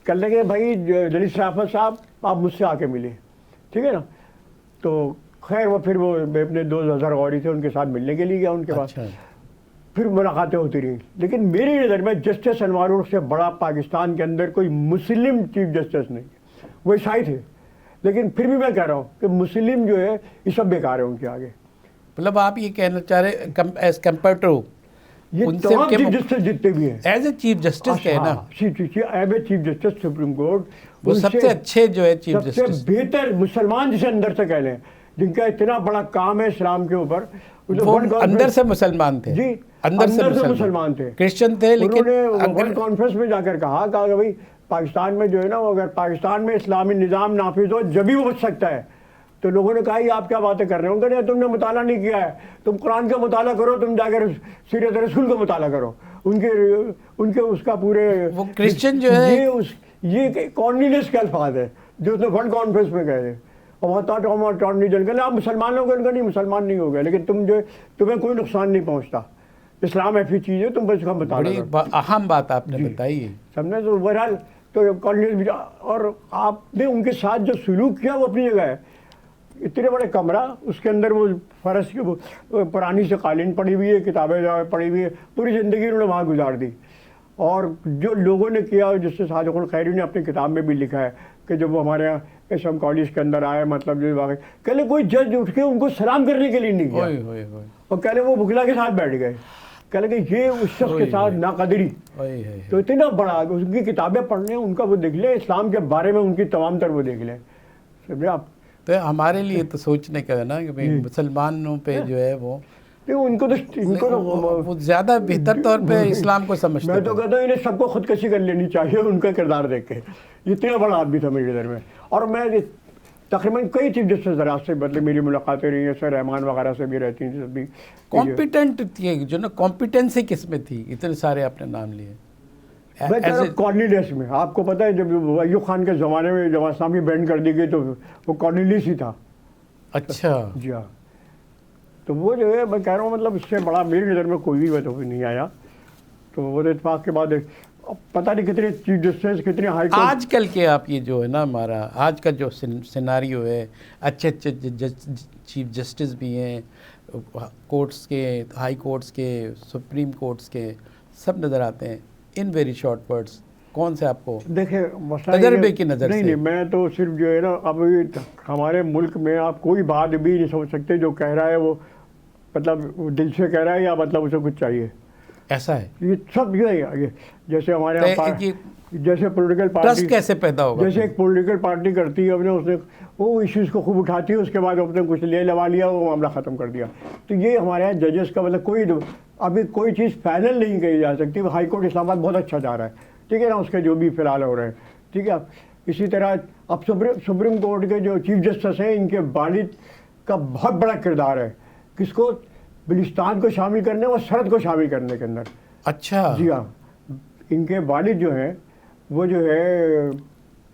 کہہ لیں کہ بھائی جلیس رافل صاحب آپ مجھ سے آ کے ملے, ٹھیک ہے نا. تو خیر وہ پھر وہ اپنے 2 غوری تھے ان کے ساتھ ملنے کے لیے گیا ان کے پاس. پھر ملاقاتیں ہوتی رہیں, لیکن میری نظر میں جسٹس انوار الحق سے بڑا پاکستان کے اندر کوئی مسلم چیف جسٹس نہیں. وہ عیسائی تھے لیکن پھر بھی میں کہہ رہا ہوں کہ مسلم جو ہے یہ سب بیکار ہے ان کے آگے. مطلب آپ یہ کہنا چاہ رہے ایز کمپیئر ٹو یہ تمام چیف جسٹس جتنے بھی ہیں ایز اے چیف جسٹس کہنا, as a chief justice supreme court, وہ سب سے اچھے جو ہے چیف جسٹس, سب سے بہتر مسلمان جسے اندر سے کہہ لیں, جن کا اتنا بڑا کام ہے اسلام کے اوپر. وہ اندر سے مسلمان تھے, جی اندر سے مسلمان تھے, کرسچن تھے, لیکن انہوں نے ورلڈ کانفرنس میں جا کر کہا کہ بھائی پاکستان میں جو ہے نا, اگر پاکستان میں اسلامی نظام نافذ ہو جبھی وہ بچ سکتا ہے. تو لوگوں نے کہا یہ آپ کیا باتیں کر رہے ہوں گے, تم نے مطالعہ نہیں کیا ہے, تم قرآن کا مطالعہ کرو, تم جا کر سیرت رسول کا مطالعہ کرو. ان کے اس کا پورے وہ کرسچن جو ہے یہ کارنیلیس کے الفاظ ہے جو اس نے ورلڈ کانفرنس میں کہے. اور وہ اٹارنی جنرل آپ مسلمان ہو گئے, ان کا نہیں مسلمان نہیں ہو گئے, لیکن تم جو تمہیں کوئی نقصان نہیں پہنچتا, اسلام ایسی چیز ہے, تم بس کا مطالعہ کرو. اہم بات آپ نے بتائی ہے, سمجھے. تو بہرحال تو کارنیلیس, اور آپ نے ان کے ساتھ جو سلوک کیا وہ اپنی جگہ ہے. اتنے بڑے کمرہ, اس کے اندر وہ فرش کی پرانی سے قالین پڑی ہوئی ہے, کتابیں پڑی ہوئی ہے, پوری زندگی انہوں نے وہاں گزار دی. اور جو لوگوں نے کیا, جس سے صادق الخیری نے اپنی کتاب میں بھی لکھا ہے کہ جب وہ ہمارے یہاں ایس ایم کالج کے اندر آئے, مطلب جو واقعی کہہ لیں کوئی جج اٹھ کے ان کو سلام کرنے کے لیے نہیں گیا, اور کہہ لیں وہ بکلا کے ساتھ بیٹھ گئے, کہہ لیں کہ یہ اس شخص کے ساتھ ناقدری. تو اتنا بڑا ان کی کتابیں پڑھ لیں, ان کا وہ دیکھ لیں, اسلام کے بارے میں ان کی تمام تر وہ دیکھ لیں. سمجھے آپ. تو ہمارے لیے تو سوچنے کا ہے نا کہ مسلمانوں پہ جو ہے وہ ان کو وہ زیادہ بہتر طور پہ اسلام کو سمجھتے ہیں. میں تو کہتا ہوں انہیں سب کو خودکشی کر لینی چاہیے ان کا کردار دیکھ کے. اتنا بڑا آدمی تھا میری نظر میں. اور میں تقریباً کئی چیف جسٹس ذرائع سے مطلب میری ملاقاتیں رہی ہیں, سر رحمان وغیرہ سے بھی رہتی ہیں. بھی کمپیٹنٹ تھی جو نا, کمپیٹنسی کس میں تھی, اتنے سارے آپ نے نام لیے. کارنیلیس میں آپ کو پتہ ہے جب ایوب خان کے زمانے میں جماعت اسلامی بینڈ کر دی گئی تو وہ کارنیلیس ہی تھا. اچھا جی ہاں. تو وہ جو ہے میں کہہ رہا ہوں مطلب اس سے بڑا میری نظر میں کوئی بھی تو نہیں آیا. تو وہ اتفاق کے بعد پتہ نہیں کتنے چیف جسٹس, کتنے ہائی کورٹ. آج کل کے آپ یہ جو ہے نا ہمارا آج کا جو سیناریو ہے, اچھے اچھے چیف جسٹس بھی ہیں, کورٹس کے, ہائی کورٹس کے, سپریم کورٹس کے, سب نظر آتے ہیں. ان ویری شارٹ ورڈس کون سے آپ کو دیکھیں تجربے کی نظر سے؟ نہیں, میں تو صرف جو ہے نا اب ہمارے ملک میں آپ کوئی بات بھی نہیں سمجھ سکتے, جو کہہ رہا ہے وہ مطلب دل سے کہہ رہا ہے یا مطلب اسے کچھ چاہیے. ایسا ہے یہ سب یہ جیسے ہمارے یہاں جیسے پولیٹیکل پارٹی کیسے پیدا ہوگا, جیسے ایک پولیٹیکل پارٹی کرتی ہے, اس نے وہ ایشوز کو خوب اٹھاتی ہے, اس کے بعد اپنے کچھ لوا لیا, وہ معاملہ ختم کر دیا. تو یہ ہمارے یہاں ججز کا مطلب کوئی ابھی کوئی چیز فائنل نہیں کہی جا سکتی. ہائی کورٹ اسلام آباد بہت اچھا جا رہا ہے, ٹھیک ہے نا, اس کے جو بھی فی الحال ہو رہے ہیں, ٹھیک ہے. اسی طرح اب سپریم کورٹ کے جو چیف جسٹس ہیں, ان کے والد کا بہت بڑا کردار ہے. کس کو, بلوچستان کو شامل کرنے اور سرحد کو شامل کرنے کے اندر. اچھا جی ہاں, ان کے والد جو ہیں وہ جو ہے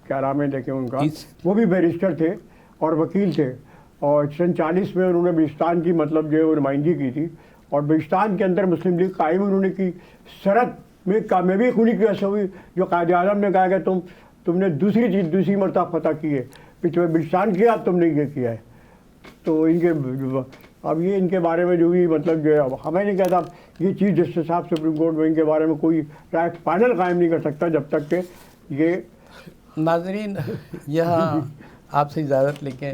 کیا نام ہے دیکھیں ان کا, وہ بھی بیرسٹر تھے اور وکیل تھے, اور سن 40 میں انہوں نے بلوچستان کی مطلب جو ہے وہ نمائندگی کی تھی, اور بلوچستان کے اندر مسلم لیگ قائم انہوں نے کی. سرحد میں کامیابی خونی کی وجہ سے ہوئی, جو قائد اعظم نے کہا کہ تم نے دوسری مرتبہ فتح کی ہے, پچھلے بلوچستان کیا, اب تم نے یہ کیا ہے. تو ان کے اب یہ ان کے بارے میں جو بھی مطلب جو ہے ہمیں نہیں کہتا, یہ چیف جسٹس صاحب سپریم کورٹ میں ان کے بارے میں کوئی رائے فائنل قائم نہیں کر سکتا جب تک کہ یہ. ناظرین یہاں آپ سے اجازت لے کے